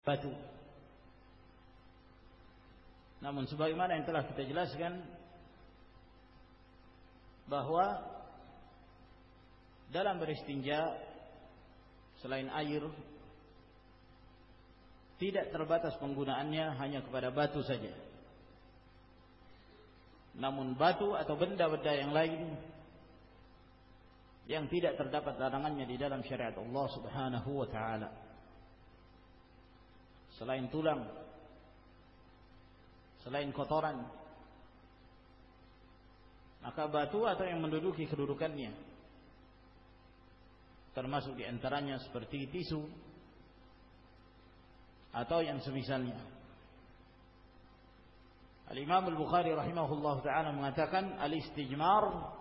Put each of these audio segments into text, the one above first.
batu. Namun sebagaimana yang telah kita jelaskan bahwa dalam beristinja selain air tidak terbatas penggunaannya hanya kepada batu saja. Namun batu atau benda-benda yang lain yang tidak terdapat larangannya di dalam syariat Allah Subhanahu wa taala, selain tulang, selain kotoran, maka batu atau yang menduduki kedudukannya, termasuk diantaranya seperti tisu atau yang semisalnya. Al-Imam Al-Bukhari rahimahullah ta'ala mengatakan al-istijmar,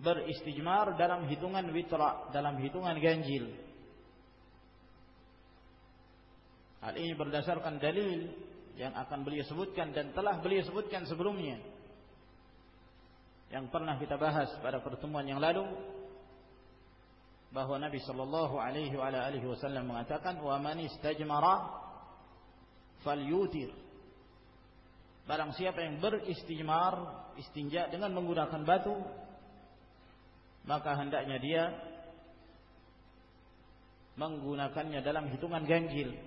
beristijmar dalam hitungan witra, dalam hitungan ganjil. Hal ini berdasarkan dalil yang akan beliau sebutkan dan telah beliau sebutkan sebelumnya, yang pernah kita bahas pada pertemuan yang lalu, bahwa Nabi sallallahu alaihi wasallam mengatakan, "Wa man istajmara falyutir." Barang siapa yang beristijmar, istinja dengan menggunakan batu, maka hendaknya dia menggunakannya dalam hitungan ganjil.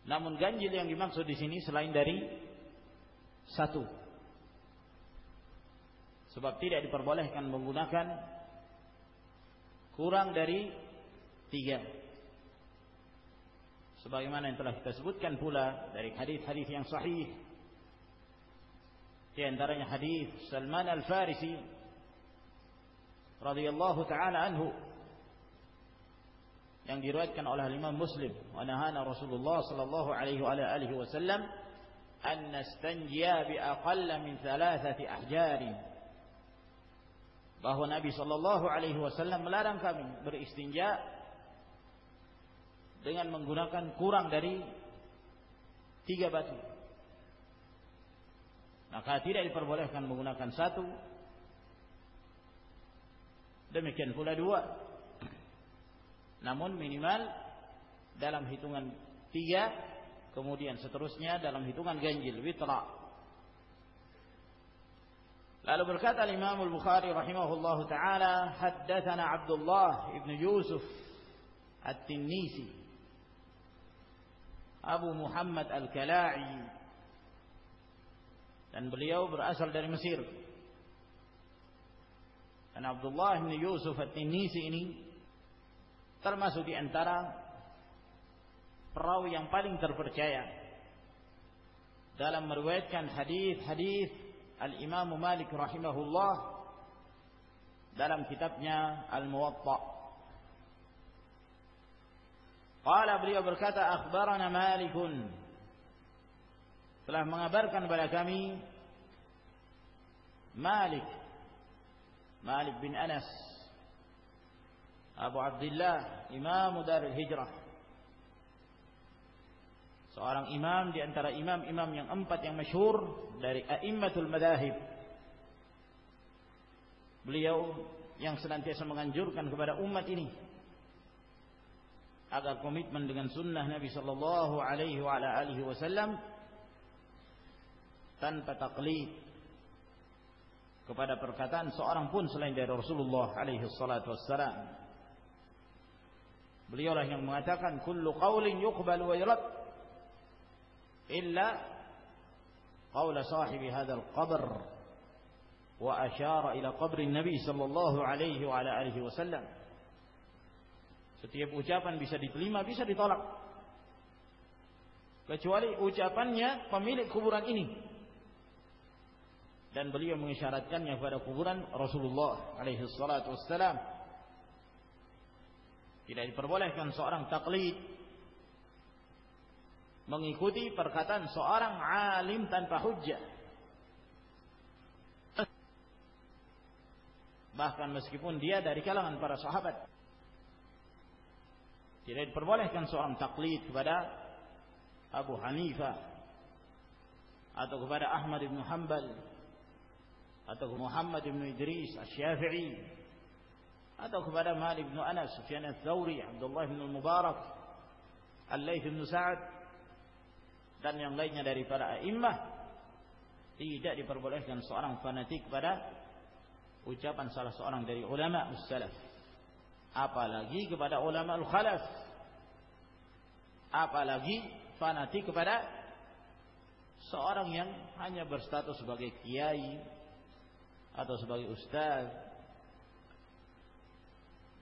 Namun ganjil yang dimaksud di sini selain dari satu, sebab tidak diperbolehkan menggunakan kurang dari 3. Sebagaimana yang telah kita sebutkan pula dari hadis-hadis yang sahih, di antaranya hadis Salman Al-Farisi radhiyallahu taala anhu yang diriwayatkan oleh Imam Muslim, wa nahana Rasulullah sallallahu alaihi wasallam an nastanjiya bi aqalla min 3 ahjarin, bahwa Nabi sallallahu alaihi wasallam melarang kami beristinja dengan menggunakan kurang dari 3 batu. Maka tidak diperbolehkan menggunakan 1, demikian pula 2. Namun minimal dalam hitungan 3, kemudian seterusnya dalam hitungan ganjil, witra. Lalu berkata Imam Al-Bukhari rahimahullahu taala, haddatsana Abdullah ibn Yusuf At-Tinnisi Abu Muhammad Al-Kala'i, dan beliau berasal dari Mesir. Dan Abdullah bin Yusuf At-Tinnisi ini termasuk di antara perawi yang paling terpercaya dalam meriwayatkan hadis-hadis Al-Imam Malik rahimahullah dalam kitabnya Al-Muwatta. Qala, beliau berkata, akhbarana Malikun, telah mengabarkan kepada kami Malik bin Anas Abu Abdullah, Imam Darul Hijrah, seorang imam di antara imam-imam yang 4 yang masyhur dari a'immatul madzahib. Beliau yang senantiasa menganjurkan kepada umat ini agar komitmen dengan sunnah Nabi sallallahu alaihi wasallam tanpa taklid kepada perkataan seorang pun selain dari Rasulullah alaihi salatu wassalam. Beliaulah yang mengatakan, kullu qaulin yuqbal wa yurad illa qaula sahibi hadzal qabr, wa asyara ila qabri Nabi sallallahu alaihi wasallam. Setiap ucapan bisa diterima, bisa ditolak, kecuali ucapannya pemilik kuburan ini. Dan beliau mengisyaratkannya kepada kuburan Rasulullah alaihi salatu wassalam. Tidak diperbolehkan seorang taklid, mengikuti perkataan seorang alim tanpa hujjah, bahkan meskipun dia dari kalangan para sahabat. Tidak diperbolehkan seorang taklid kepada Abu Hanifah atau kepada Ahmad bin Hanbal atau Muhammad bin Idris Asy-Syafi'i atau kepada Malik bin Anas, Sufyan ats-Tsauri, Abdullah bin Mubarak, Al-Laits bin Sa'ad dan yang lainnya dari para a'immah, tidak diperbolehkan seorang fanatik pada ucapan salah seorang dari ulama as-salaf, apalagi kepada ulama al-khalaf, apalagi fanatik kepada seorang yang hanya berstatus sebagai kiai atau sebagai ustaz,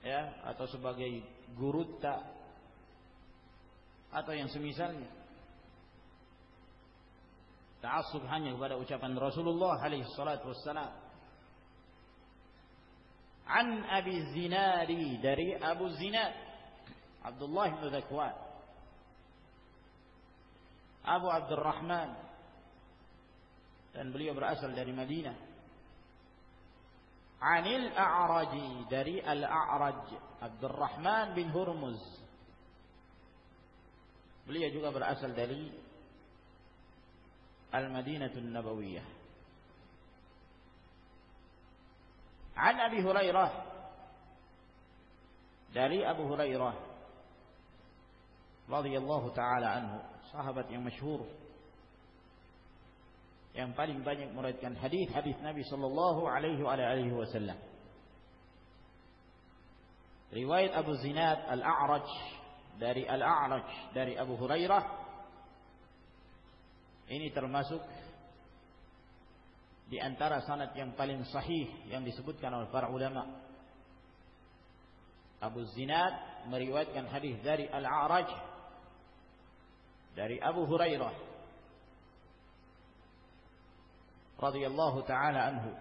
ya, atau sebagai guru atau yang semisalnya. Ta'assub hanya kepada ucapan Rasulullah alaihi salatu wassalam. An Abi Zinadi, dari Abu Zinad, Abdullah bin Zakwan, Abu Abdurrahman, dan beliau berasal dari Madinah. Anil A'raji, dari Al-A'raj, Abdurrahman bin Hurmuz. Beliau juga berasal dari Al-Madinatul Nabawiyah. An Abi Hurairah, dari Abu Hurairah radhiyallahu taala anhu, sahabat yang masyhur, yang paling banyak meriwayatkan hadis-hadis Nabi sallallahu alaihi wasallam. Riwayat Abu Zinad Al-A'raj, dari Al-A'raj, dari Abu Hurairah, ini termasuk di antara sanad yang paling sahih yang disebutkan oleh para ulama. Abu Zinad meriwayatkan hadis dari Al-A'raj, dari Abu Hurairah radhiyallahu ta'ala anhu,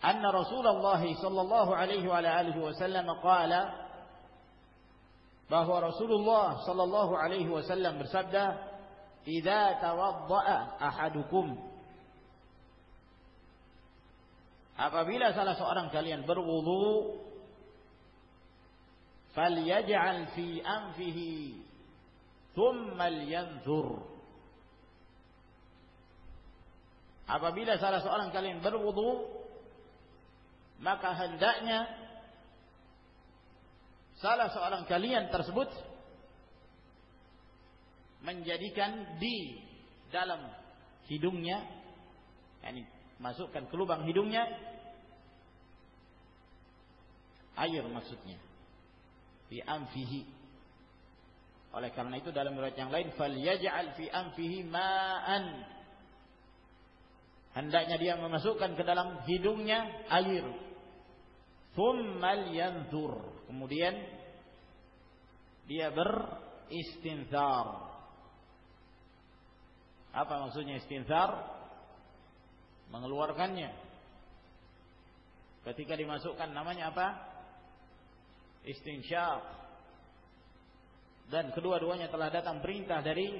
anna Rasulullah sallallahu alaihi wasallam qala, bahwa Rasulullah sallallahu alaihi wasallam bersabda, idza tawadda'a ahadukum, apabila salah seorang kalian berwudu, falyaj'al fi anfihi thumma liyanzur, apabila salah seorang kalian berwudu, maka hendaknya salah seorang kalian tersebut menjadikan di dalam hidungnya, yakni masukkan ke lubang hidungnya air, maksudnya fi anfihi. Oleh karena itu dalam riwayat yang lain, falyaj'al fi anfihi ma'an, hendaknya dia memasukkan ke dalam hidungnya air. Tsummal yanzur, kemudian dia beristinthar. Apa maksudnya istinthar? Mengeluarkannya. Ketika dimasukkan namanya apa? Istinsyaq. Dan kedua-duanya telah datang perintah dari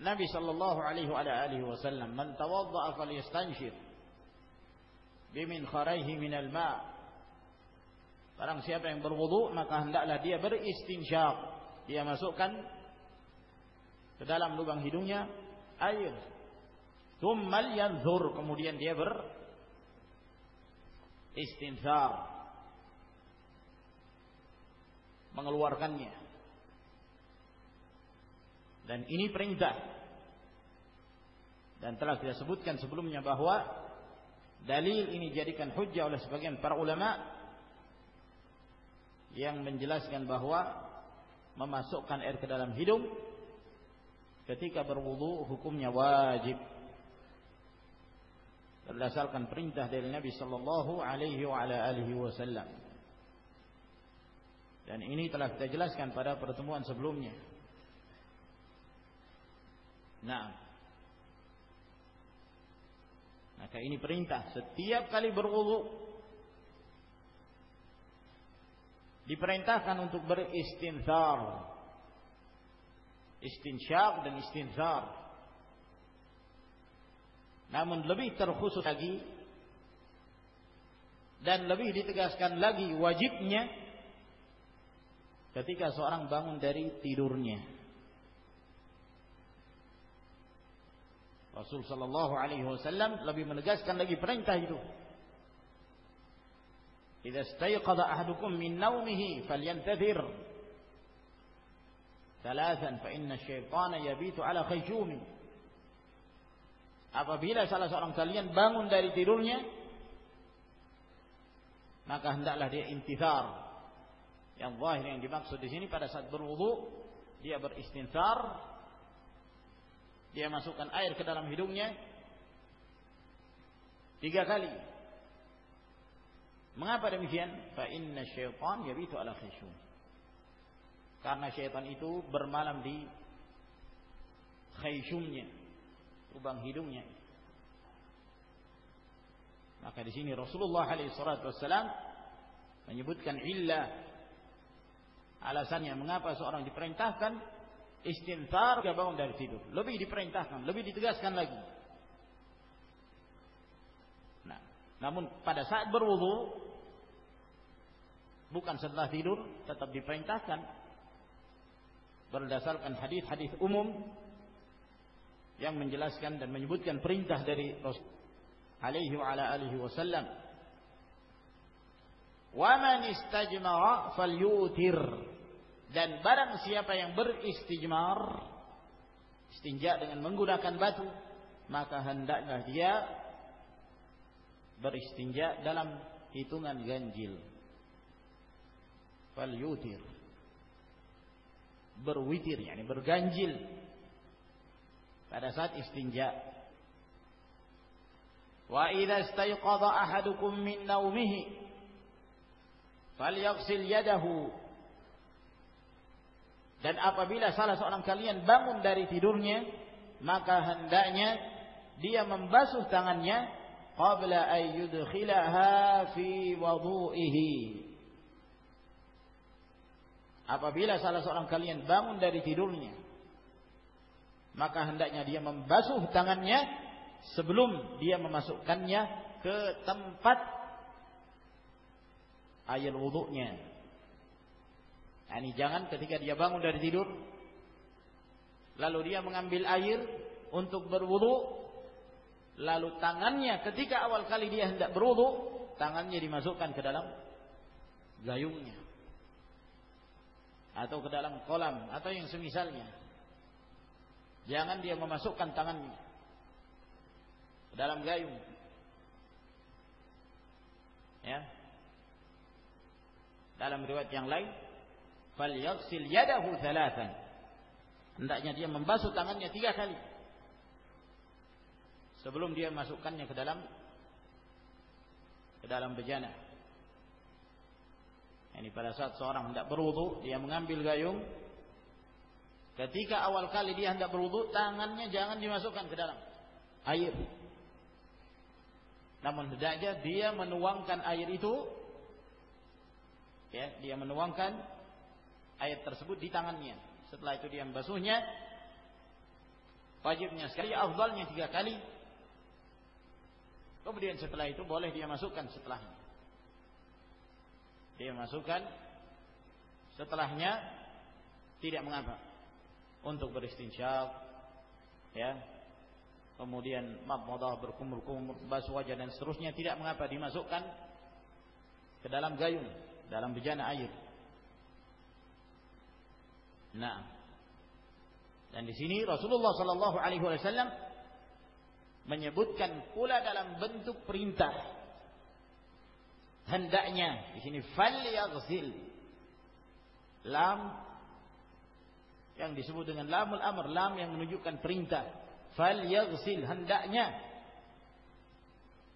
Nabi sallallahu alaihi wasallam, man tawadda'a falyastanshir bimin kharaihi minal ma'. Barang siapa yang berwudu, maka hendaklah dia beristinsyaq, dia masukkan ke dalam lubang hidungnya air. Tsummal yanzur, kemudian dia beristinthar, mengeluarkannya. Dan ini perintah, dan telah kita sebutkan sebelumnya bahwa dalil ini dijadikan hujjah oleh sebagian para ulama yang menjelaskan bahwa memasukkan air ke dalam hidung ketika berwudu hukumnya wajib, berdasarkan perintah dari Nabi sallallahu alaihi wasallam. Dan ini telah kita jelaskan pada pertemuan sebelumnya. Nah, maka ini perintah, setiap kali berwudu diperintahkan untuk beristinthar, istinsyaq dan istinthar. Namun lebih terkhusus lagi dan lebih ditegaskan lagi wajibnya ketika seorang bangun dari tidurnya. Rasul sallallahu alaihi wasallam lebih menegaskan lagi perintah itu. idza istayqadha ahadukum min naumihi falyantathir thalathan fa inna asyaitana yabitu ala khayshumi. Apabila salah seorang kalian bangun dari tidurnya, maka hendaklah dia intithar. Yang zahir yang dimaksud di sini pada saat berwudu, dia beristinthar, dia masukkan air ke dalam hidungnya 3 kali. Mengapa demikian? Fa inna syaitan yabitu ala khayshum. Karena syaitan itu bermalam di khayshumnya, lubang hidungnya. Maka di sini Rasulullah alaihi salatu wassalam menyebutkan illah, alasannya mengapa seorang diperintahkan istinthar ketika bangun dari tidur. Lebih diperintahkan, lebih ditegaskan lagi. Nah, namun pada saat berwudu, bukan setelah tidur, tetap diperintahkan berdasarkan hadis-hadis umum yang menjelaskan dan menyebutkan perintah dari Rasul alaihi wa ala alihi wasallam. Wa man istajmara falyutir. Dan barang siapa yang beristijmar, istinja dengan menggunakan batu, maka hendaklah dia beristinja dalam hitungan ganjil. Falyutir, berwitir, yakni berganjil pada saat istinja. Wa idza istayqadha ahadukum min naumihi falyaghsil yadahu. Dan apabila salah seorang kalian bangun dari tidurnya, maka hendaknya dia membasuh tangannya qabla ay yudkhilaha fi wudu'ihi. Apabila salah seorang kalian bangun dari tidurnya, maka hendaknya dia membasuh tangannya sebelum dia memasukkannya ke tempat air wudunya. Yani jangan ketika dia bangun dari tidur lalu dia mengambil air untuk berwudu, lalu tangannya ketika awal kali dia hendak berwudu, tangannya dimasukkan ke dalam gayungnya atau ke dalam kolam atau yang semisalnya. Jangan dia memasukkan tangannya ke dalam gayung. Ya. Dalam riwayat yang lain, falyaghsil yadahu thalathan. Hendaknya dia membasuh tangannya 3 kali sebelum dia masukkannya ke dalam bejana. Ini pada saat seorang hendak berwudu, dia mengambil gayung. Ketika awal kali dia hendak berwudu, tangannya jangan dimasukkan ke dalam air. Namun hendaknya dia menuangkan air itu, ya, dia menuangkan air tersebut di tangannya. Setelah itu dia membasuhnya. Wajibnya sekali, afdalnya 3 kali. Kemudian setelah itu boleh dia masukkan setelahnya. Dia masukkan setelahnya, tidak mengapa. Untuk beristinsyak, ya. Kemudian madmadah, berkumur-kumur, basuh wajah dan seterusnya, tidak mengapa dimasukkan ke dalam gayung, dalam bejana air. Nah, dan di sini Rasulullah sallallahu alaihi wasallam menyebutkan pula dalam bentuk perintah. Hendaknya di sini falyaghsil. Lam yang disebut dengan lamul amr, lam yang menunjukkan perintah. Falyaghsil, hendaknya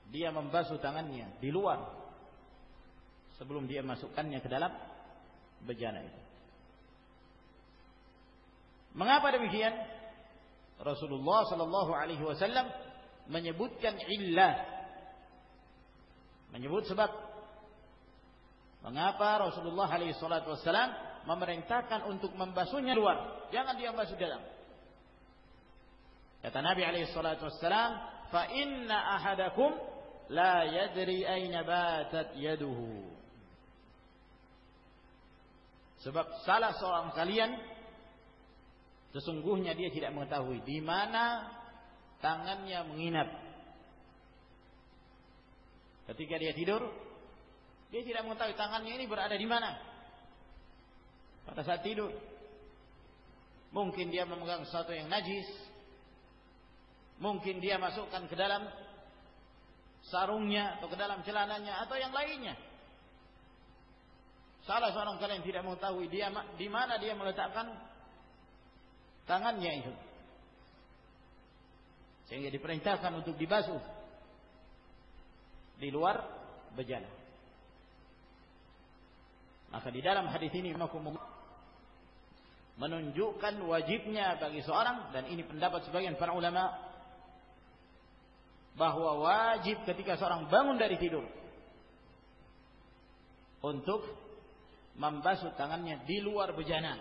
dia membasuh tangannya di luar sebelum dia masukkannya ke dalam bejana itu. Mengapa demikian? Rasulullah sallallahu alaihi wasallam menyebutkan illah, menyebut sebab mengapa Rasulullah alaihi salatu wasallam memerintahkan untuk membasuhnya luar, jangan dia basuh dalam. Kata Nabi alaihi salatu wasallam, "Fa inna ahadakum la yadri aina batat yaduhu." Sebab salah seorang kalian sesungguhnya dia tidak mengetahui di mana tangannya menginap. Ketika dia tidur, Dia tidak mengetahui tangannya ini berada di mana pada saat tidur. Mungkin dia memegang sesuatu yang najis, mungkin dia masukkan ke dalam sarungnya atau ke dalam celananya atau yang lainnya. Salah seorang kalian tidak mengetahui dia di mana dia meletakkan tangannya itu, sehingga diperintahkan untuk dibasuh di luar bejana. Maka di dalam hadis ini menunjukkan wajibnya bagi seorang, dan ini pendapat sebagian para ulama, bahwa wajib ketika seorang bangun dari tidur untuk membasuh tangannya di luar bejana.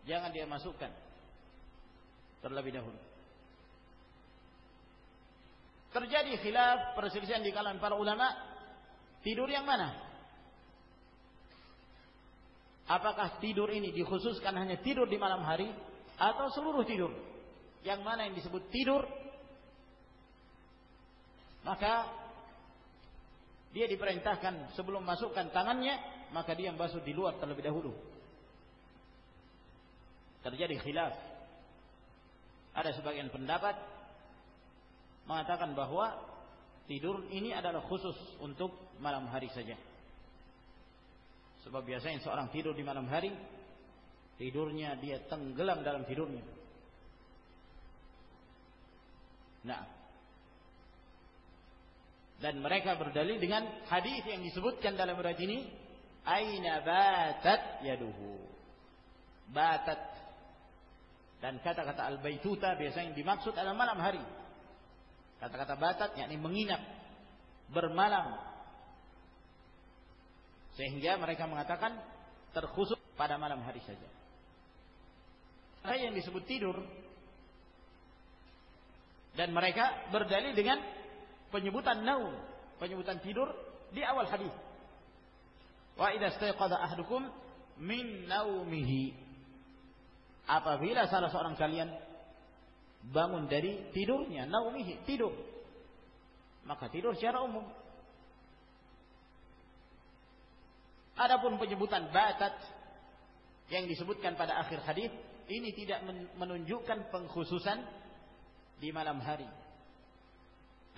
Jangan dia masukkan terlebih dahulu. Terjadi khilaf, perselisihan di kalangan para ulama, tidur yang mana? Apakah tidur ini dikhususkan hanya tidur di malam hari atau seluruh tidur? Yang mana yang disebut tidur? Maka dia diperintahkan sebelum masukkan tangannya, maka dia membasuh di luar terlebih dahulu. Terjadi khilaf. Ada sebagian pendapat mengatakan bahwa tidur ini adalah khusus untuk malam hari saja. Sebab biasanya seorang tidur di malam hari, tidurnya dia tenggelam dalam tidurnya. Nah, dan mereka berdalil dengan hadis yang disebutkan dalam riwayat ini, aina batat yaduhu. Batat. Dan kata-kata al-baituta biasanya dimaksud adalah malam hari. Kata-kata batat yakni menginap, bermalam. Sehingga mereka mengatakan terkhusus pada malam hari saja. Ada yang disebut tidur, dan mereka berdalil dengan penyebutan naum, penyebutan tidur di awal hadis. Wa idza istayqadha ahadukum min naumihi. Apabila salah seorang kalian bangun dari tidurnya, naumihi, tidur. Maka tidur secara umum. Adapun penyebutan batat yang disebutkan pada akhir hadis ini tidak menunjukkan pengkhususan di malam hari.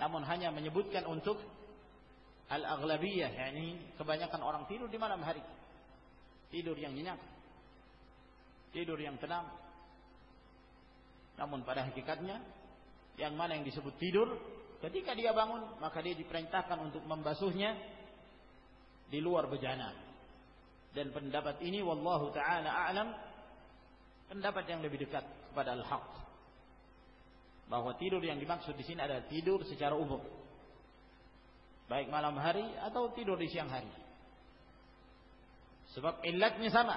Namun hanya menyebutkan untuk al-aghlabiyah, yakni kebanyakan orang tidur di malam hari. Tidur yang nyenyak, tidur yang tenang. Namun pada hakikatnya yang mana yang disebut tidur, ketika dia bangun maka dia diperintahkan untuk membasuhnya di luar bejana. Dan pendapat ini wallahu taala a'lam, pendapat yang lebih dekat kepada al-haq, bahwa tidur yang dimaksud di sini adalah tidur secara umum, baik malam hari atau tidur di siang hari. Sebab illatnya sama.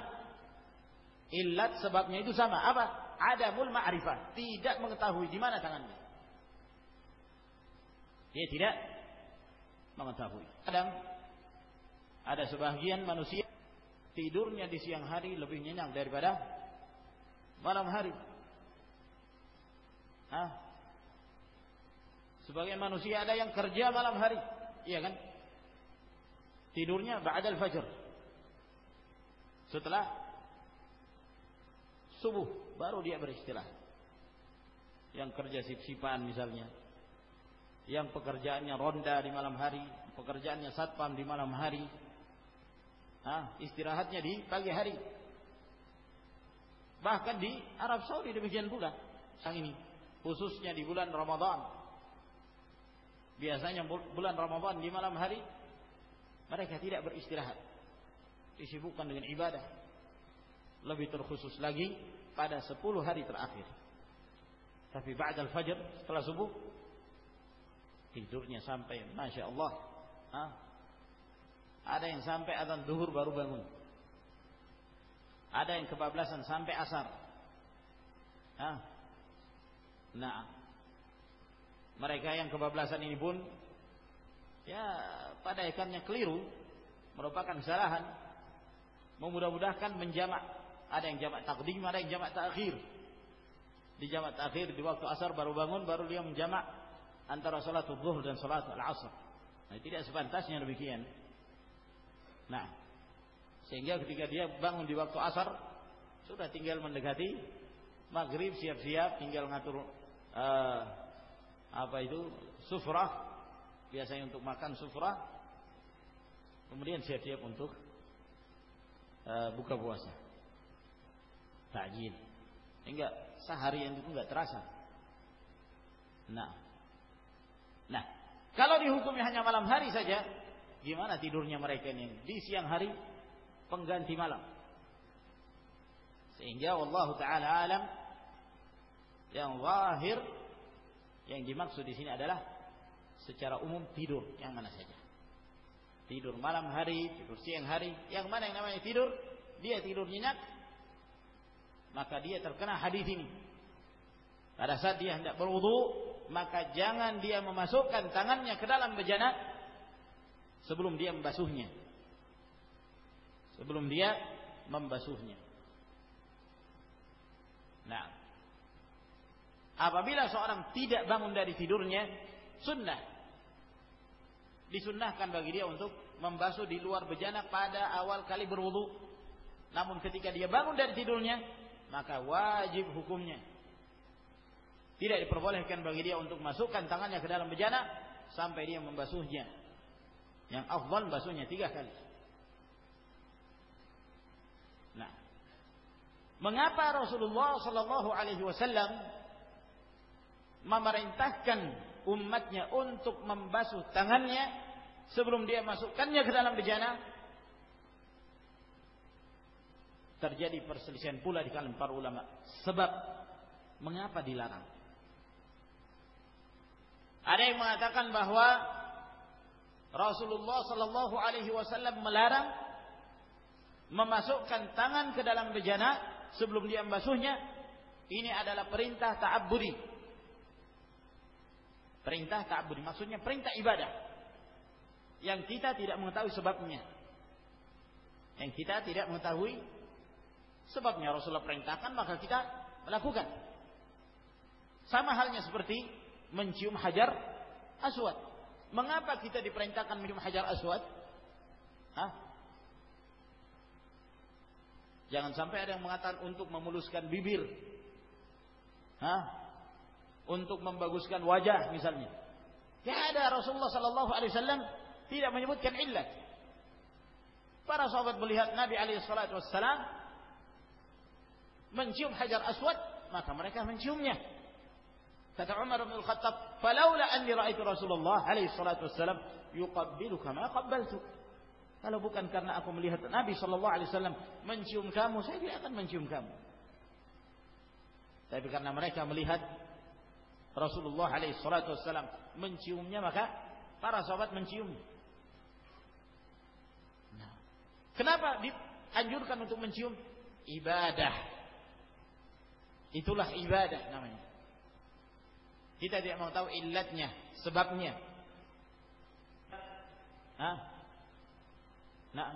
Illat sebabnya itu sama. Apa? Adamul ma'rifah, tidak mengetahui di mana tangannya. Dia tidak mengetahui. Kadang ada sebagian manusia tidurnya di siang hari lebih nyenyak daripada malam hari. Sebagian manusia ada yang kerja malam hari, iya kan? Tidurnya ba'dal fajr, setelah subuh baru dia beristirahat. Yang kerja sip-sipan misalnya, yang pekerjaannya ronda di malam hari, pekerjaannya satpam di malam hari, istirahatnya di pagi hari. Bahkan di Arab Saudi demikian pula sang ini, khususnya di bulan Ramadan. Biasanya bulan Ramadan di malam hari mereka tidak beristirahat, disibukkan dengan ibadah. Lebih terkhusus lagi pada 10 hari terakhir. Tapi ba'dal fajr, setelah subuh, tidurnya sampai Masya Allah. Ada yang sampai azan zuhur baru bangun. Ada yang kebablasan sampai asar. Nah, mereka yang kebablasan ini pun ya pada ikannya keliru, merupakan kesalahan. Memudah-mudahkan menjamak. Ada yang jamak takdim, ada yang jamak takhir. Di jamak takhir di waktu asar baru bangun, baru dia menjamak antara salat zuhur dan salat al-asr. Nah, tidak sepantasnya demikian. Nah, sehingga ketika dia bangun di waktu asar, sudah tinggal mendekati maghrib, siap-siap, tinggal ngatur sufrah, biasanya untuk makan sufrah, kemudian siap-siap untuk buka puasa, takjil, hingga seharian itu enggak terasa. Nah, kalau dihukumnya hanya malam hari saja, gimana tidurnya mereka ini di siang hari, pengganti malam? Sehingga wallahu taala alam, yang zahir yang dimaksud di sini adalah secara umum tidur yang mana saja. Tidur malam hari, tidur siang hari, yang mana yang namanya tidur, dia tidur nyenyak, maka dia terkena hadis ini. Pada saat dia hendak berwudu, maka jangan dia memasukkan tangannya ke dalam bejana sebelum dia membasuhnya. Sebelum dia membasuhnya. Nah, apabila seorang tidak bangun dari tidurnya, disunnahkan bagi dia untuk membasuh di luar bejana pada awal kali berwudu. Namun ketika dia bangun dari tidurnya, maka wajib hukumnya tidak diperbolehkan bagi dia untuk masukkan tangannya ke dalam bejana sampai dia membasuhnya. Yang afdal basuhnya 3 kali. Nah, mengapa Rasulullah sallallahu alaihi wasallam memerintahkan umatnya untuk membasuh tangannya sebelum dia masukkannya ke dalam bejana? Terjadi perselisihan pula di kalangan para ulama. Sebab mengapa dilarang? Ada yang mengatakan bahwa Rasulullah sallallahu alaihi wasallam melarang memasukkan tangan ke dalam bejana sebelum dia membasuhnya. Ini adalah perintah ta'abbudi. Perintah ta'abbudi maksudnya perintah ibadah yang kita tidak mengetahui sebabnya. Yang kita tidak mengetahui sebabnya, Rasulullah perintahkan maka kita melakukan. Sama halnya seperti mencium hajar aswad. Mengapa kita diperintahkan mencium hajar aswad? Jangan sampai ada yang mengatakan untuk memuluskan bibir, untuk membaguskan wajah misalnya. Tidak ada, Rasulullah sallallahu alaihi wasallam tidak menyebutkan illat. Para sahabat melihat Nabi alaihi salatu wassalam mencium hajar aswad, maka mereka menciumnya. Kata Umar bin Al-Khattab, "Falaula anni ra'aitu Rasulullah alaihi salatu wassalam yuqabbiluka ma qabbaltu." Kalau bukan karena aku melihat Nabi sallallahu alaihi wasallam mencium kamu, saya tidak akan mencium kamu. Tapi karena mereka melihat Rasulullah alaihi salatu wassalam menciumnya, maka para sahabat mencium. Nah, kenapa dianjurkan untuk mencium? Ibadah. Itulah ibadah namanya. Kita tidak mau tahu illatnya, sebabnya. Nah,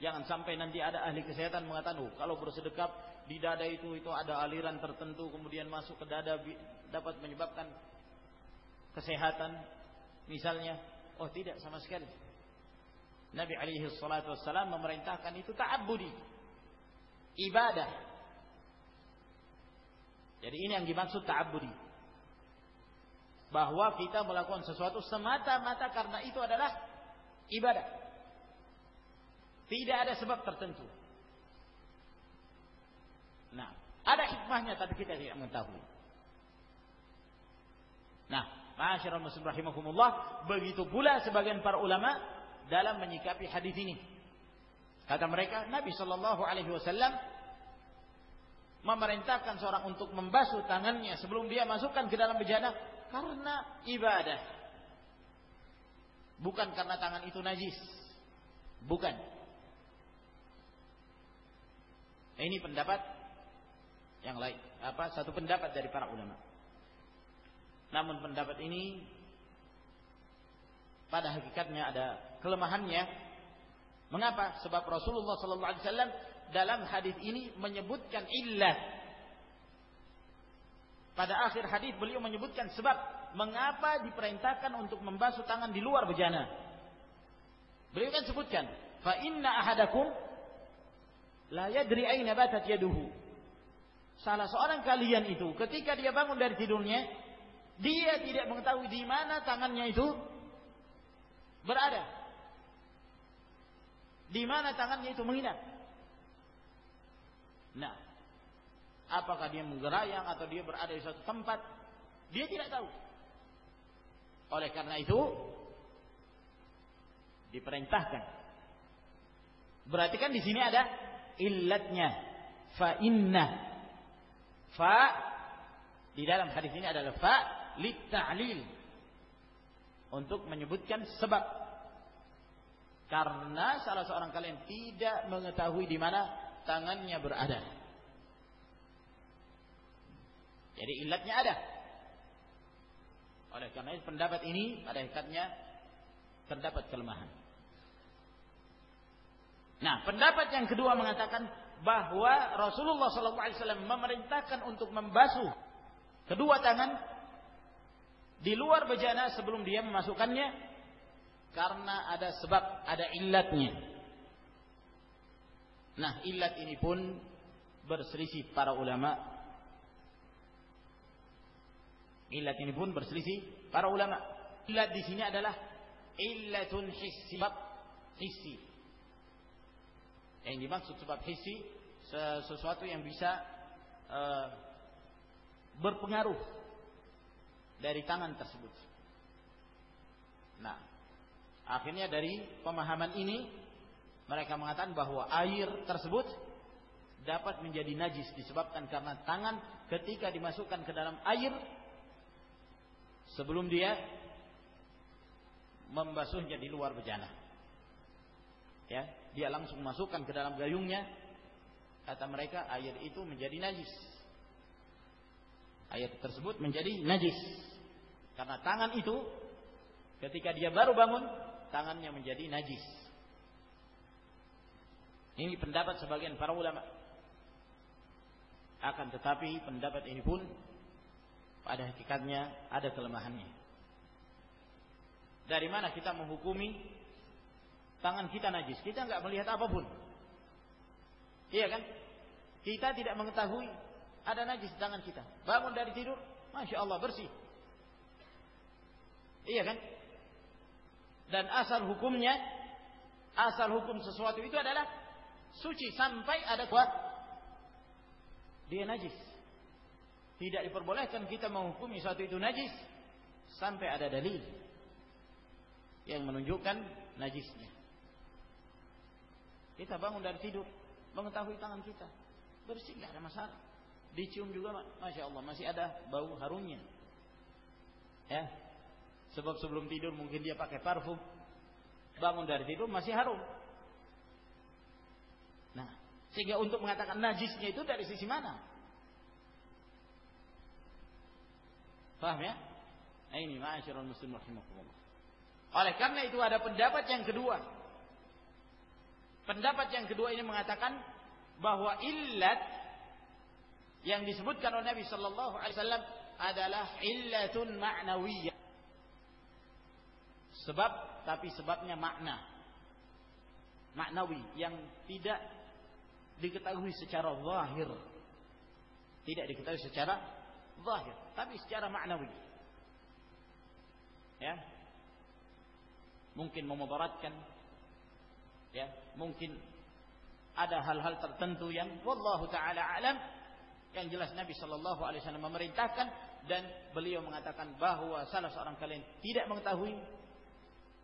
jangan sampai nanti ada ahli kesehatan mengatakan, kalau bersedekap di dada itu ada aliran tertentu kemudian masuk ke dada dapat menyebabkan kesehatan misalnya. Oh, tidak sama sekali. Nabi alaihi salatu wassalam memerintahkan itu ta'abbudi, ibadah. Jadi ini yang dimaksud ta'abbudi, bahwa kita melakukan sesuatu semata-mata karena itu adalah ibadah. Tidak ada sebab tertentu. Nah, ada hikmahnya tapi kita tidak mengetahui. Nah, ma'asyiral muslimin rahimakumullah, begitu pula sebagian para ulama dalam menyikapi hadis ini. Kata mereka, Nabi sallallahu alaihi wasallam memerintahkan seorang untuk membasuh tangannya sebelum dia masukkan ke dalam bejana karena ibadah. Bukan karena tangan itu najis. Bukan. Ini pendapat yang lain. Satu pendapat dari para ulama. Namun pendapat ini pada hakikatnya ada kelemahannya. Mengapa? Sebab Rasulullah sallallahu alaihi wasallam dalam hadis ini menyebutkan illah. Pada akhir hadis beliau menyebutkan sebab mengapa diperintahkan untuk membasuh tangan di luar bejana. Beliau kan sebutkan, Fa inna ahadakum la yadri aina batat yaduhu. Salah seorang kalian itu ketika dia bangun dari tidurnya, dia tidak mengetahui di mana tangannya itu berada. Di mana tangannya itu menginap. Nah, apakah dia menggerayang atau dia berada di suatu tempat, dia tidak tahu. Oleh karena itu diperintahkan. Berarti kan di sini ada illatnya. Fa inna. Fa di dalam hadis ini adalah fa litta'lil, untuk menyebutkan sebab. Karena salah seorang kalian tidak mengetahui di mana tangannya berada. Jadi illatnya ada. Oleh karena itu pendapat ini pada hakikatnya terdapat kelemahan. Nah, pendapat yang kedua mengatakan bahwa Rasulullah SAW memerintahkan untuk membasuh kedua tangan di luar bejana sebelum dia memasukkannya, karena ada sebab, ada illatnya. Nah, illat ini pun berselisih para ulama. Illat ini pun berselisih para ulama. Illat di sini adalah illatun hissi, sebab hissi. Yang dimaksud sebab hissi, sesuatu yang bisa berpengaruh dari tangan tersebut. Nah, akhirnya dari pemahaman ini mereka mengatakan bahwa air tersebut dapat menjadi najis disebabkan karena tangan ketika dimasukkan ke dalam air sebelum dia membasuhnya di luar bejana, ya, dia langsung masukkan ke dalam gayungnya, kata mereka air itu menjadi najis. Air tersebut menjadi najis karena tangan itu ketika dia baru bangun tangannya menjadi najis. Ini pendapat sebagian para ulama. Akan tetapi pendapat ini pun pada hakikatnya ada kelemahannya. Dari mana kita menghukumi tangan kita najis? Kita enggak melihat apapun. Iya kan? Kita tidak mengetahui ada najis di tangan kita. Bangun dari tidur, Masya Allah bersih. Iya kan? Dan asal hukumnya, asal hukum sesuatu itu adalah suci sampai ada kuat dia najis. Tidak diperbolehkan kita menghukumi sesuatu itu najis sampai ada dalil yang menunjukkan najisnya. Kita bangun dari tidur, mengetahui tangan kita bersih, tidak ada masalah. Dicium juga, Masya Allah, masih ada bau harumnya. Ya, sebab sebelum tidur mungkin dia pakai parfum, bangun dari tidur masih harum. Nah, sehingga untuk mengatakan najisnya itu dari sisi mana? Paham ya? Nah ini ma'asyiral muslimin rahimakumullah. Oleh karena itu ada pendapat yang kedua. Pendapat yang kedua ini mengatakan bahwa illat yang disebutkan oleh Nabi sallallahu alaihi wasallam adalah illatun ma'nawiyyah. Sebab, tapi sebabnya makna. Maknawi yang tidak diketahui secara zahir. Tidak diketahui secara zahir, tapi secara maknawi. Ya. Mungkin memudaratkan. Ya, mungkin ada hal-hal tertentu yang wallahu taala alam. Yang jelas Nabi sallallahu alaihi wasallam memerintahkan dan beliau mengatakan bahwa salah seorang kalian tidak mengetahui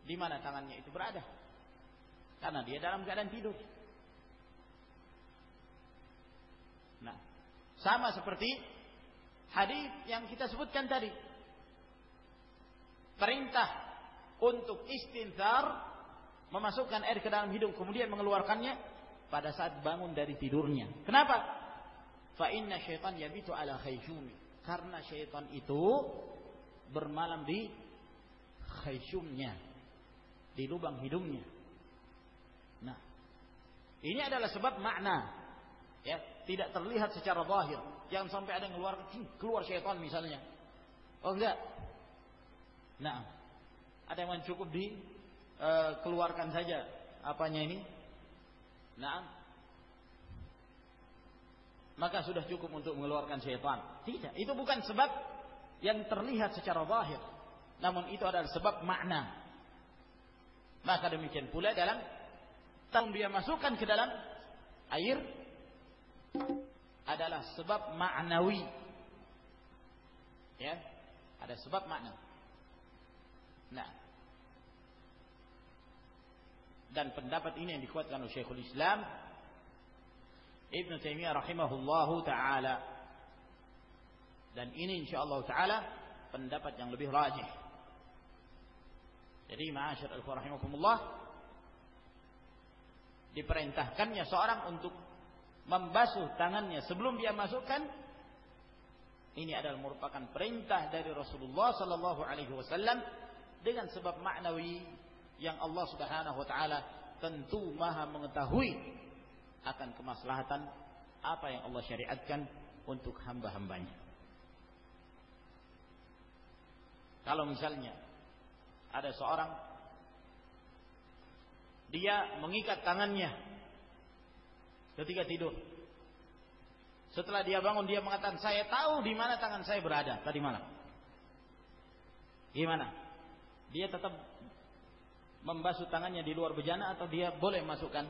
di mana tangannya itu berada karena dia dalam keadaan tidur. Nah, sama seperti hadis yang kita sebutkan tadi. Perintah untuk istinthar, memasukkan air ke dalam hidung kemudian mengeluarkannya pada saat bangun dari tidurnya. Kenapa? Fa inna syaitan yabitu ala khayshumi. Karena syaitan itu bermalam di khayshumnya, di lubang hidungnya. Nah, ini adalah sebab makna, ya, tidak terlihat secara zahir. Jangan sampai ada yang keluar syaitan misalnya. Oh enggak. Nah, ada yang cukup dikeluarkan saja apanya ini? Nah, maka sudah cukup untuk mengeluarkan syaitan. Tidak, itu bukan sebab yang terlihat secara zahir, namun itu adalah sebab makna. Maka demikian pula dalam dia masukkan ke dalam air adalah sebab maknawi. Ya, ada sebab makna. Nah, dan pendapat ini yang dikuatkan oleh Syekhul Islam Ibn Taimiyah rahimahullahu taala, dan ini insyaallah taala pendapat yang lebih rajih. Jadi ma'asyar al-ikhwan rahimakumullah, diperintahkannya seorang untuk membasuh tangannya sebelum dia masukkan, ini adalah merupakan perintah dari Rasulullah sallallahu alaihi wasallam dengan sebab maknawi yang Allah Subhanahu wa taala tentu Maha mengetahui akan kemaslahatan apa yang Allah syariatkan untuk hamba-hambanya. Kalau misalnya ada seorang dia mengikat tangannya ketika tidur, setelah dia bangun dia mengatakan, saya tahu di mana tangan saya berada tadi malam. Gimana? Dia tetap membasuh tangannya di luar bejana atau dia boleh masukkan?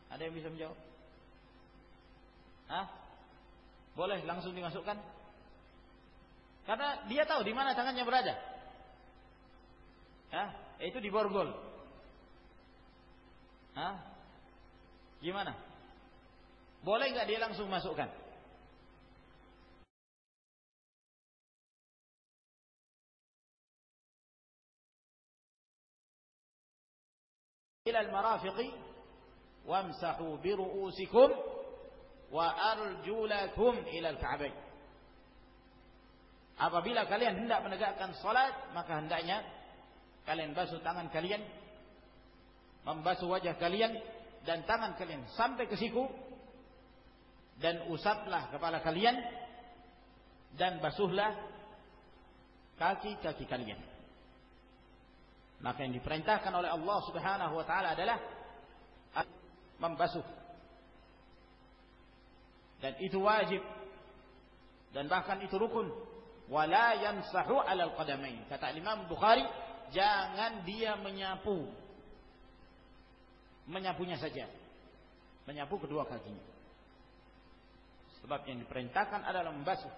Ada yang bisa menjawab? Hah? Boleh langsung dimasukkan? Karena dia tahu di mana tangannya berada. Hah? Itu di borgol. Hah? Gimana? Boleh nggak dia langsung masukkan? Ila al-marafiqi wamsahu bi ru'usikum wa arjulakum ila al-ka'bayn. Apabila kalian hendak menegakkan salat, maka hendaknya kalian basuh tangan kalian, membasuh wajah kalian dan tangan kalian sampai ke siku, dan usaplah kepala kalian dan basuhlah kaki-kaki kalian. Maka yang diperintahkan oleh Allah Subhanahu wa taala adalah membasuh, dan itu wajib, dan bahkan itu rukun. Wala yamsahu 'alal qadamain. Kata Imam Bukhari, jangan dia menyapunya saja, menyapu kedua kakinya. Sebab yang diperintahkan adalah membasuh.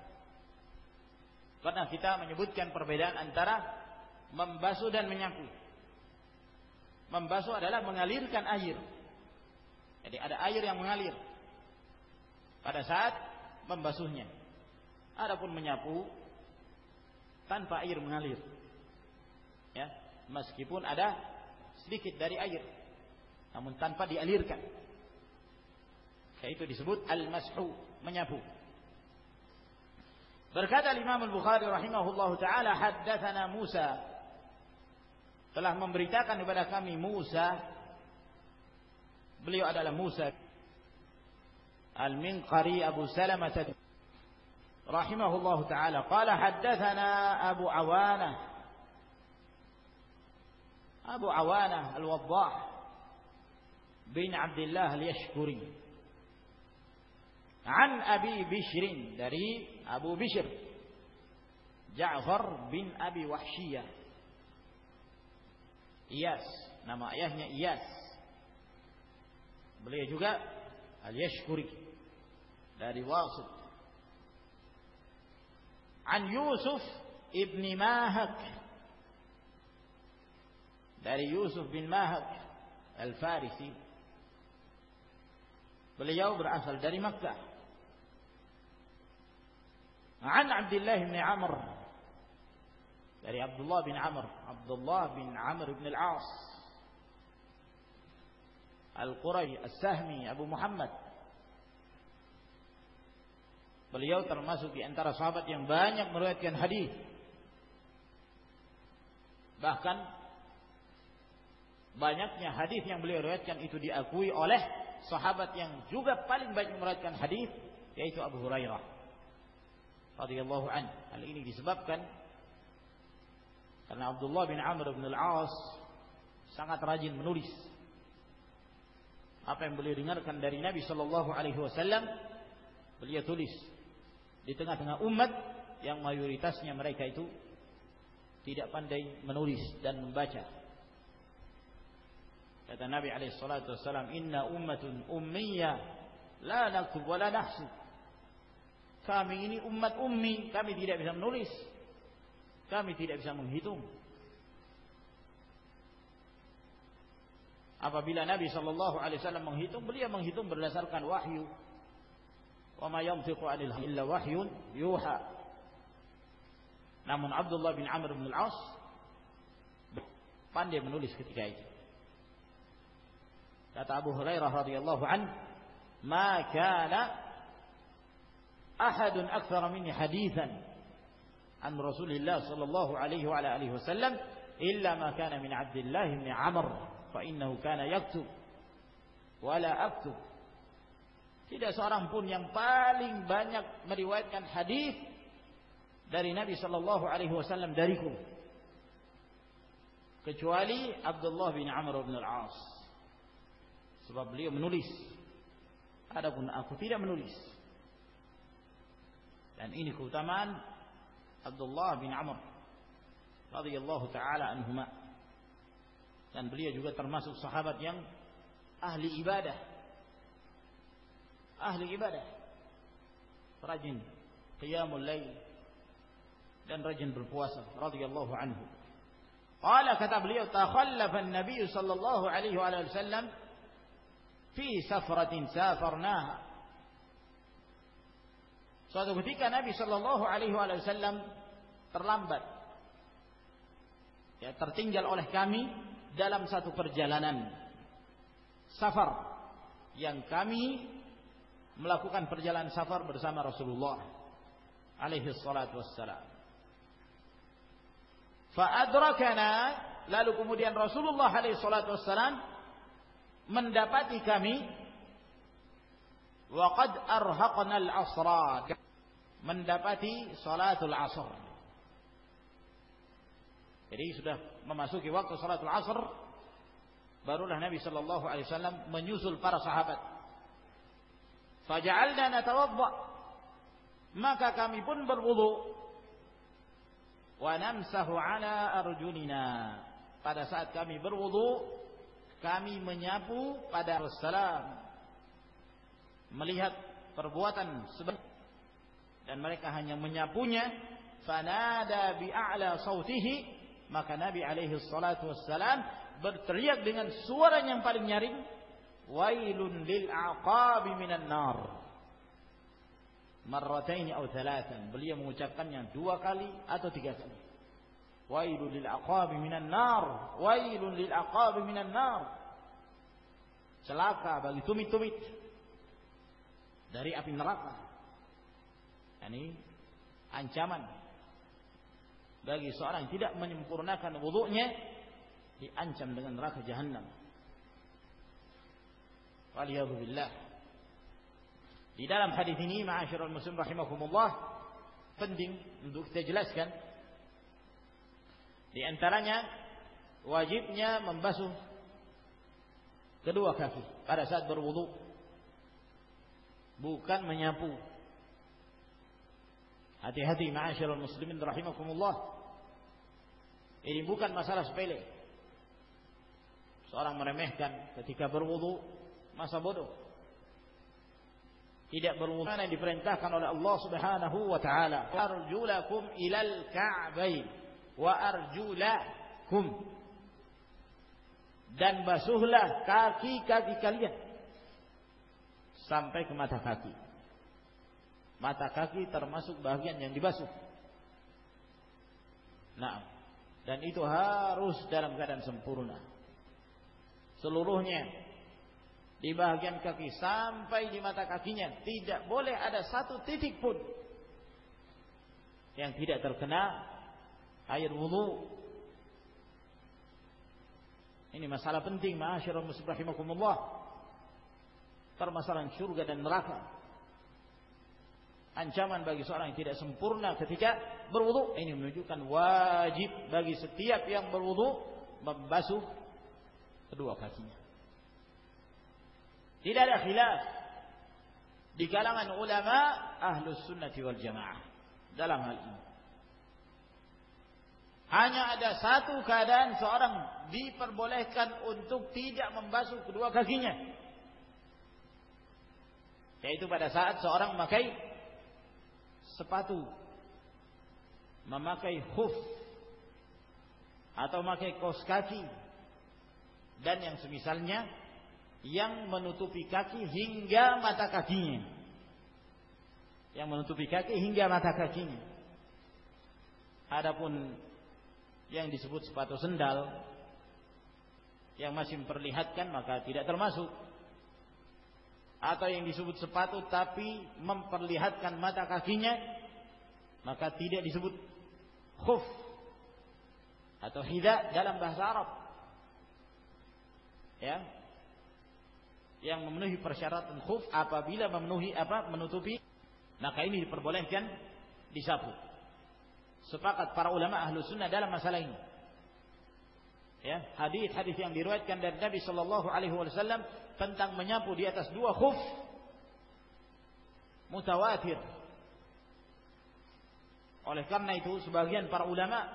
Karena kita menyebutkan perbedaan antara membasuh dan menyapu. Membasuh adalah mengalirkan air. Jadi ada air yang mengalir pada saat membasuhnya. Adapun menyapu tanpa air mengalir. Ya, meskipun ada sedikit dari air, namun tanpa dialirkan. Itu disebut al-mashu, menyapu. Berkata Imam Al-Bukhari rahimahullahu taala, haddatsana Musa, telah memberitakan kepada kami Musa, beliau adalah Musa Al-Minqari Abu Salamah rahimahullahu taala, qala haddatsana Abu Awanah Al-Waddah bin Abdullah Al-Yashkuri an Abi Bishr, dari Abu Bishr Ja'far bin Abi Wahsyiyah Iyas, nama ayahnya Iyas. Beliau juga Al-Yashkuri dari Wasit. An Yusuf ibn Mahak, dari Yusuf bin Mahak Al-Farisi. Beliau berasal dari Makkah. An Abdullah bin Amr, dari Abdullah bin Amr bin Al-As Al-Quraisy As-Sahmi Abu Muhammad. Beliau termasuk di antara sahabat yang banyak meriwayatkan hadis. Bahkan banyaknya hadis yang beliau riwayatkan itu diakui oleh sahabat yang juga paling banyak meriwayatkan hadis, yaitu Abu Hurairah radhiyallahu anhu. Hal ini disebabkan karena Abdullah bin Amr bin Al-As sangat rajin menulis. Apa yang beliau dengarkan dari Nabi sallallahu alaihi wasallam, beliau tulis di tengah-tengah umat yang mayoritasnya mereka itu tidak pandai menulis dan membaca. Kata Nabi alaihi salatu wasallam, "Inna ummatun ummiyah la naktub wa la nahsib." Kami ini umat ummi, kami tidak bisa menulis, kami tidak bisa menghitung. Apabila Nabi sallallahu alaihi wasallam menghitung, beliau menghitung berdasarkan wahyu. Wa ma yantiqu 'anil hawa illa wahyun yuha. Namun Abdullah bin Amr bin Al-As pandai menulis ketika itu. Kata Abu Hurairah radhiyallahu anhu, "Ma kana ahadun aktsara minni haditsan an Rasulillah sallallahu alaihi wa alihi wasallam illa ma kana min Abdullah bin Amr fa innahu kana yaktub wa la aktub." Tidak seorang pun yang paling banyak meriwayatkan hadis dari Nabi sallallahu alaihi wasallam dariku kecuali Abdullah bin Amr bin Al-As, sebab beliau menulis, adapun aku tidak menulis. Dan ini keutamaan Abdullah bin Amr radhiyallahu taala anhuma. Dan beliau juga termasuk sahabat yang ahli ibadah. Ahli ibadah. Rajin qiyamul lail dan rajin berpuasa radhiyallahu anhu. Qala, kata beliau, takhallafa an-nabiy sallallahu alaihi wasallam fi safratin safarnaha. Suatu ketika Nabi sallallahu alaihi wasallam terlambat, ya, tertinggal oleh kami dalam satu perjalanan safar yang kami melakukan perjalanan safar bersama Rasulullah alaihi salatu wassalam. Fa adrakana, lalu kemudian Rasulullah alaihi salatu wassalam mendapati kami wa qad arhaqna al-asra, mendapati salatul asr. Jadi sudah memasuki waktu salatul asr, barulah Nabi sallallahu alaihi wasallam menyusul para sahabat. Faja'alna natawadda, maka kami pun berwudu. Wa namsahu ala arjulina, pada saat kami berwudu kami menyapu pada Rasulullah. Melihat perbuatan sebenarnya dan mereka hanya menyapunya, fanada bi'a'la sautihi, maka Nabi alaihi salatu wassalam berteriak dengan suara yang paling nyaring, wailun lil aqabi minan nar, marrataini aw thalathan. Beliau mengucapkannya 2 kali atau 3 kali. Wailun lil aqabi minan nar, wailun lil aqabi minan nar. Celaka bagi tumit-tumit dari api neraka. Ini ancaman bagi seorang yang tidak menyempurnakan wudunya, diancam dengan neraka jahanam. Waliyadzubillah. Di dalam hadis ini, ma'asyiral muslimin rahimakumullah, penting untuk kita jelaskan. Di antaranya wajibnya membasuh kedua kaki pada saat berwudu, bukan menyapu. Hati-hati ma'asyiral muslimin rahimakumullah. Ini bukan masalah sepele. Seorang meremehkan ketika berwudu, masa bodoh. Tidak berwudu yang diperintahkan oleh Allah Subhanahu wa taala. Arjulakum ilal ka'bain wa arjulakum. Dan basuhlah kaki-kaki kalian sampai ke mata kaki. Mata kaki termasuk bagian yang dibasuh. Nah, dan itu harus dalam keadaan sempurna. Seluruhnya di bagian kaki sampai di mata kakinya, tidak boleh ada satu titik pun yang tidak terkena air wudu. Ini masalah penting, ma'asyiral muslimin rahimakumullah. Permasalahan surga dan neraka. Ancaman bagi seorang yang tidak sempurna ketika berwudu. Ini menunjukkan wajib bagi setiap yang berwudu membasuh kedua kakinya. Tidak ada khilaf di kalangan ulama Ahlus Sunnati wal Jamaah dalam hal ini. Hanya ada satu keadaan seorang diperbolehkan untuk tidak membasuh kedua kakinya, yaitu pada saat seorang memakai sepatu, memakai khuf atau memakai kaos kaki dan yang semisalnya yang menutupi kaki hingga mata kakinya. Yang menutupi kaki hingga mata kakinya. Adapun yang disebut sepatu sendal yang masih memperlihatkan maka tidak termasuk. Atau yang disebut sepatu tapi memperlihatkan mata kakinya maka tidak disebut khuf atau hida dalam bahasa Arab. Ya. Yang memenuhi persyaratan khuf apabila memenuhi menutupi, maka ini diperbolehkan disapu. Sepakat para ulama Ahlus Sunnah dalam masalah ini. Ya, hadis-hadis yang diriwayatkan dari Nabi sallallahu alaihi wasallam tentang menyapu di atas dua khuf mutawatir. Oleh karena itu sebagian para ulama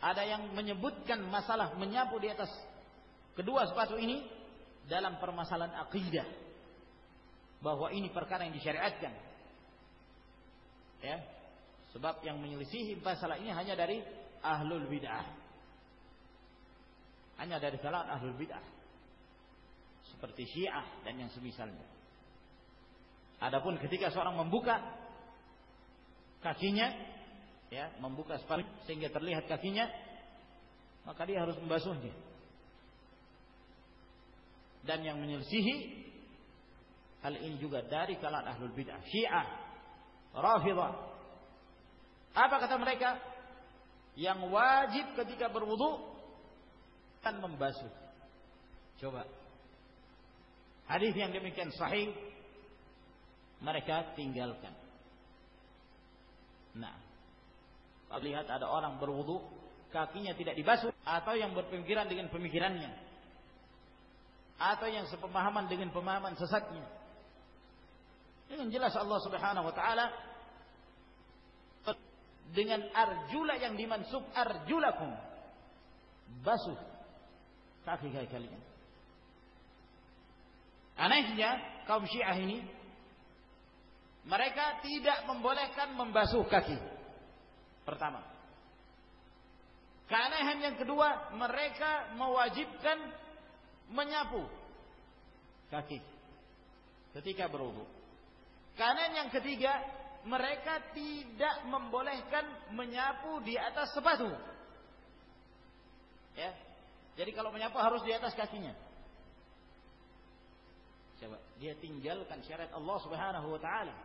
ada yang menyebutkan masalah menyapu di atas kedua sepatu ini dalam permasalahan akidah, bahwa ini perkara yang disyariatkan. Ya. Sebab yang menyelisihi masalah ini hanya dari ahlul bid'ah. Hanya dari kalangan ahlul bid'ah. Seperti Syiah dan yang semisalnya. Adapun ketika seorang membuka kakinya, ya, membuka sepatu sehingga terlihat kakinya, maka dia harus membasuhnya. Dan yang menyelisihi hal ini juga dari kalangan ahlul bid'ah, Syiah, Rafidhah. Apa kata mereka? Yang wajib ketika berwudu kan membasuh. Coba. Hadis yang demikian sahih mereka tinggalkan. Nah, kalau lihat ada orang berwudu kakinya tidak dibasuh, atau yang berpemikiran dengan pemikirannya, atau yang sepemahaman dengan pemahaman sesatnya. Dengan jelas Allah Subhanahu wa taala dengan arjula yang dimansub arjulakum, basuh kaki-kaki kalian. Anehnya kaum Syiah ini mereka tidak membolehkan membasuh kaki. Pertama. Keanehan yang kedua, mereka mewajibkan menyapu kaki ketika berwudu. Keanehan yang ketiga, mereka tidak membolehkan menyapu di atas sepatu. Ya. Jadi kalau menyapu harus di atas kakinya. Coba, dia tinggalkan syariat Allah Subhanahu wa taala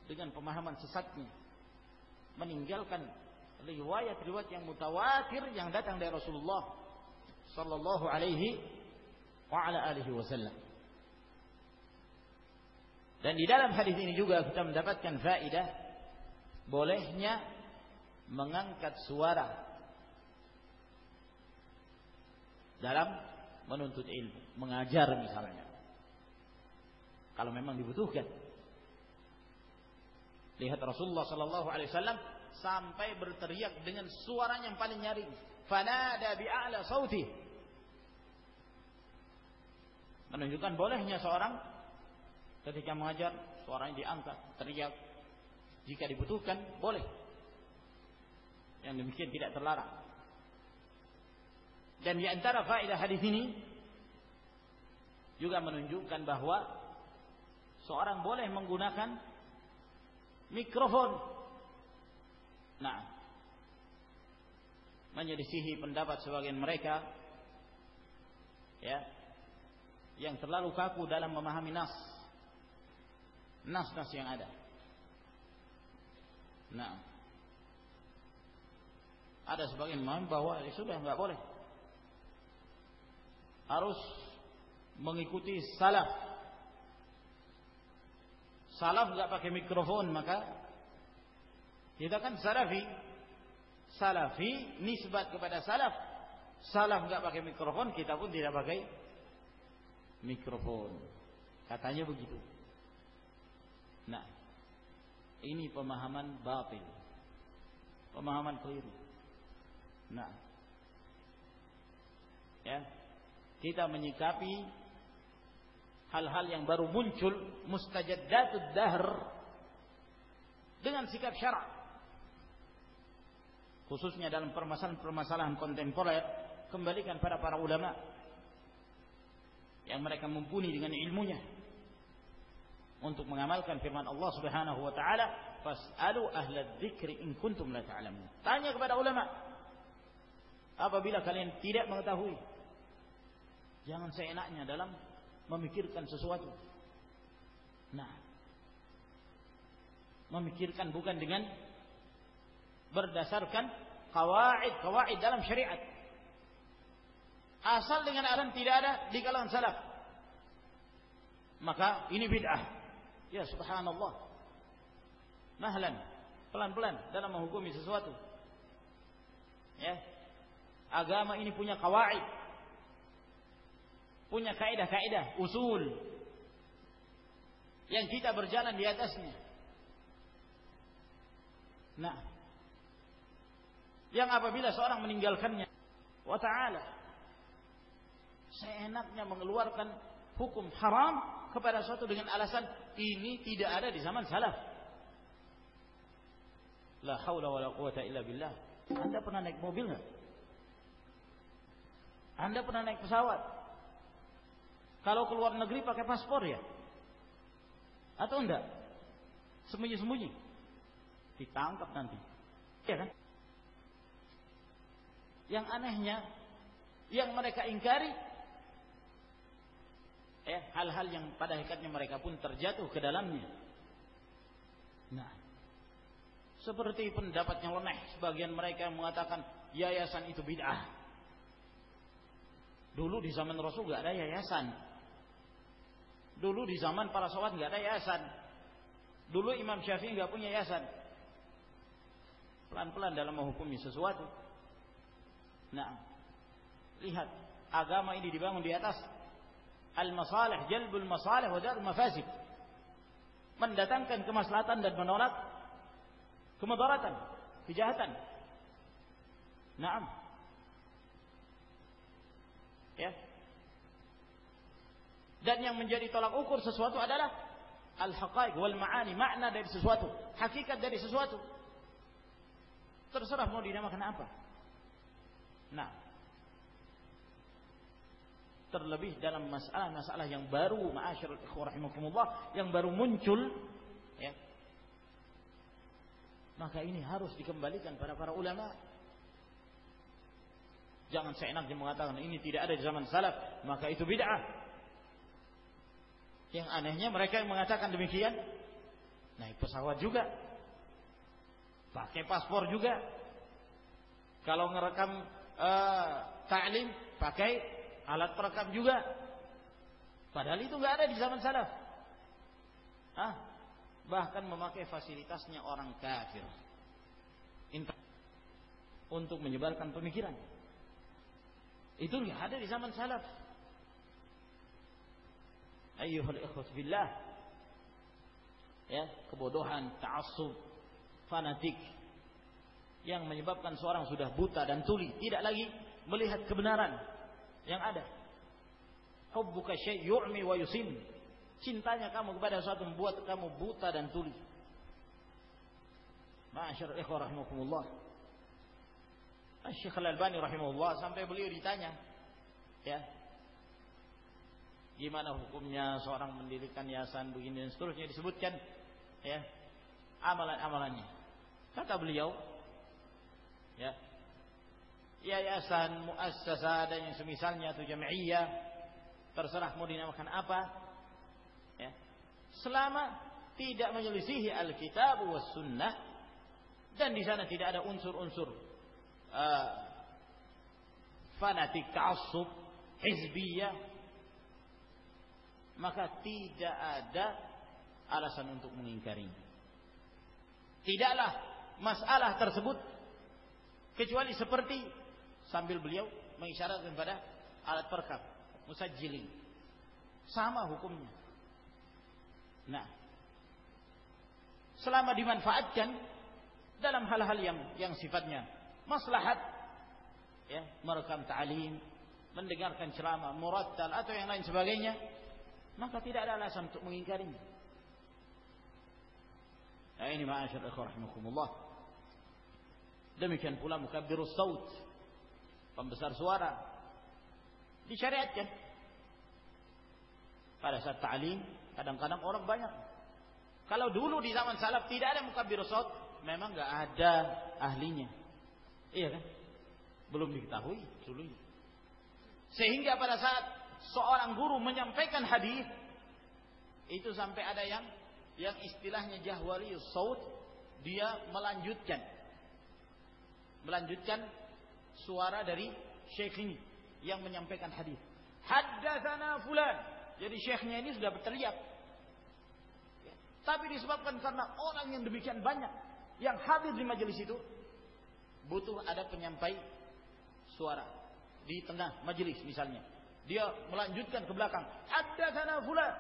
dengan pemahaman sesatnya. Meninggalkan riwayat-riwayat yang mutawatir yang datang dari Rasulullah sallallahu alaihi wa ala alihi wasallam. Dan di dalam hadis ini juga kita mendapatkan faedah bolehnya mengangkat suara dalam menuntut ilmu, mengajar misalnya. Kalau memang dibutuhkan. Lihat Rasulullah sallallahu alaihi wasallam sampai berteriak dengan suaranya yang paling nyaring, fanada bi'ala sauti. Menunjukkan bolehnya seorang ketika mengajar suaranya diangkat, teriak. Jika dibutuhkan boleh. Yang demikian tidak terlarang. Dan di antara faedah hadis ini juga menunjukkan bahwa seorang boleh menggunakan mikrofon. Nah, menyelisihi pendapat sebagian mereka, ya, yang terlalu kaku dalam memahami nas yang ada. Nah, ada sebagian memahami bahwa sudah enggak boleh, harus mengikuti salaf. Salaf enggak pakai mikrofon, maka kita kan salafi nisbat kepada salaf. salaf nggak pakai mikrofon, kita pun tidak pakai mikrofon. Katanya begitu. Nah, ini pemahaman batil, pemahaman keliru. Nah, ya, kita menyikapi hal-hal yang baru muncul, mustajaddatud dahr, dengan sikap syara', khususnya dalam permasalahan-permasalahan kontemporer. Kembalikan pada para ulama yang mereka mumpuni dengan ilmunya untuk mengamalkan firman Allah Subhanahu wa taala, fas'alu ahlad dzikri in kuntum la ta'lamun. Tanya kepada ulama apabila kalian tidak mengetahui. Jangan seenaknya dalam memikirkan sesuatu. Nah, memikirkan bukan dengan berdasarkan kawaid dalam syariat. Asal dengan alasan tidak ada di kalangan salaf, maka ini bid'ah. Ya subhanallah. Mahlan, pelan-pelan dalam menghukumi sesuatu. Ya. Agama ini punya kawaid, punya kaidah-kaidah, usul yang kita berjalan di atasnya. Nah, yang apabila seorang meninggalkannya, wa ta'ala, seenaknya mengeluarkan hukum haram kepada suatu dengan alasan ini tidak ada di zaman salaf. La haula wala quwata illa billah. Anda pernah naik mobil enggak? Anda pernah naik pesawat? Kalau keluar negeri pakai paspor ya? Atau enggak? Sembunyi-sembunyi. Ditangkap nanti. Iya kan? Yang anehnya, yang mereka ingkari, hal-hal yang pada hakikatnya mereka pun terjatuh ke dalamnya. Nah, seperti pendapat yang lemah sebagian mereka yang mengatakan yayasan itu bid'ah. Dulu di zaman Rasul nggak ada yayasan. Dulu di zaman para sahabat nggak ada yayasan. Dulu Imam Syafi'i nggak punya yayasan. Pelan-pelan dalam menghukumi sesuatu. Nah, lihat, agama ini dibangun di atas al-masalih, jalbul masalih wa darul mafasid. Mendatangkan kemaslahatan dan menolak kemudaratan, kejahatan. Naam. Ya. Dan yang menjadi tolak ukur sesuatu adalah al-haqaiq wal ma'ani, makna dari sesuatu, hakikat dari sesuatu. Terserah mau dinamakan apa. Nah, terlebih dalam masalah-masalah yang baru, ma'asyiral ikhwah rahimakumullah, yang baru muncul, ya, maka ini harus dikembalikan pada para ulama. Jangan seenaknya mengatakan ini tidak ada di zaman salaf, maka itu bid'ah. Yang anehnya mereka yang mengatakan demikian naik pesawat juga, pakai paspor juga, kalau ngerekam ta'lim pakai alat perekam juga, padahal itu nggak ada di zaman salaf. Bahkan memakai fasilitasnya orang kafir untuk menyebarkan pemikiran, itu nggak ada di zaman salaf. Ayyuhal ikhwat billah, ya, kebodohan, ta'assub, fanatik yang menyebabkan seorang sudah buta dan tuli, tidak lagi melihat kebenaran yang ada. Hubbuka syai' yu'mi wa yusim. Cintanya kamu kepada sesuatu membuat kamu buta dan tuli. Ma'asyar ikhwah rahimakumullah, Syekh Al-Albani rahimahullah, sampai beliau ditanya, ya, gimana hukumnya seorang mendirikan yayasan begini dan seterusnya, disebutkan, ya, amalan-amalannya. Kata beliau, ya, yayasan, muassasah dan yang semisalnya atau jami'iyah, terserah mau dinamakan apa, ya, selama tidak menyelisihi Alkitab was Sunnah dan di sana tidak ada unsur-unsur fanatik, ta'assub, hizbiyah, maka tidak ada alasan untuk mengingkarinya. Tidaklah masalah tersebut kecuali seperti, sambil beliau mengisyaratkan pada alat perekam, musajjilin. Sama hukumnya. Nah, selama dimanfaatkan dalam hal-hal yang sifatnya maslahat, ya, merekam ta'lim, mendengarkan ceramah, murattal atau yang lain sebagainya, maka tidak ada alasan untuk mengingkarinya. Nah, ini ma'asyar ikhwah rahimakumullah. Demikian pula mukabbirus saut, pembesar suara, disyariatkan. Pada saat ta'lim, kadang-kadang orang banyak. Kalau dulu di zaman salaf tidak ada mukabbirus saut, memang enggak ada ahlinya. Iya kan? Belum diketahui dulunya. Sehingga pada saat seorang guru menyampaikan hadis, itu sampai ada yang istilahnya jahwariyus saut, dia melanjutkan suara dari syekh ini yang menyampaikan hadis. Haddatsana fulan. Jadi syekhnya ini sudah berteriak. Ya. Tapi disebabkan karena orang yang demikian banyak yang hadir di majelis itu, butuh ada penyampai suara di tengah majelis misalnya. Dia melanjutkan ke belakang. Haddatsana fulan.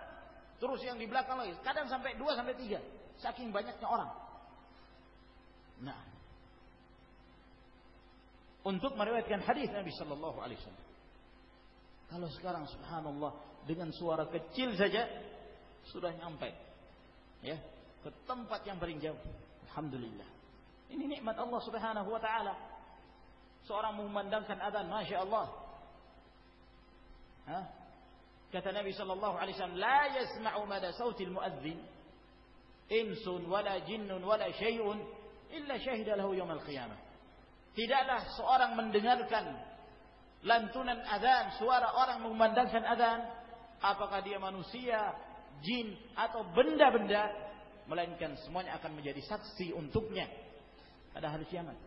Terus yang di belakang lagi. Kadang sampai 2 sampai 3. Saking banyaknya orang. Nah, untuk meriwayatkan hadis Nabi sallallahu alaihi wasallam. Kalau sekarang subhanallah dengan suara kecil saja sudah nyampai, ya, ke tempat yang paling jauh. Alhamdulillah. Ini nikmat Allah Subhanahu wa taala. Seorang memandangkan azan, Masya Allah. Kata Nabi sallallahu alaihi wasallam, la yasma'u mada sautil muadzin insun wala jinnun wala syai'un illa syahida lahu yaumil qiyamah. Tidaklah seorang mendengarkan lantunan azan, suara orang memandangkan azan, apakah dia manusia, jin atau benda-benda, melainkan semuanya akan menjadi saksi untuknya pada hari kiamat.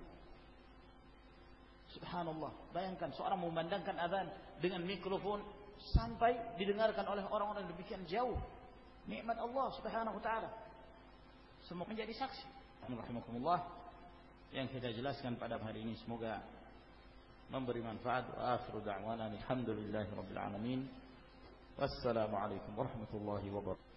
Subhanallah, bayangkan seorang memandangkan azan dengan mikrofon sampai didengarkan oleh orang-orang demikian jauh. Nikmat Allah Subhanahu wa taala. Semua menjadi saksi. Rahimakumullah, yang kita jelaskan pada hari ini semoga memberi manfaat. Wa akhiru da'wana alhamdulillahirabbil alamin. Wassalamualaikum warahmatullahi wabarakatuh.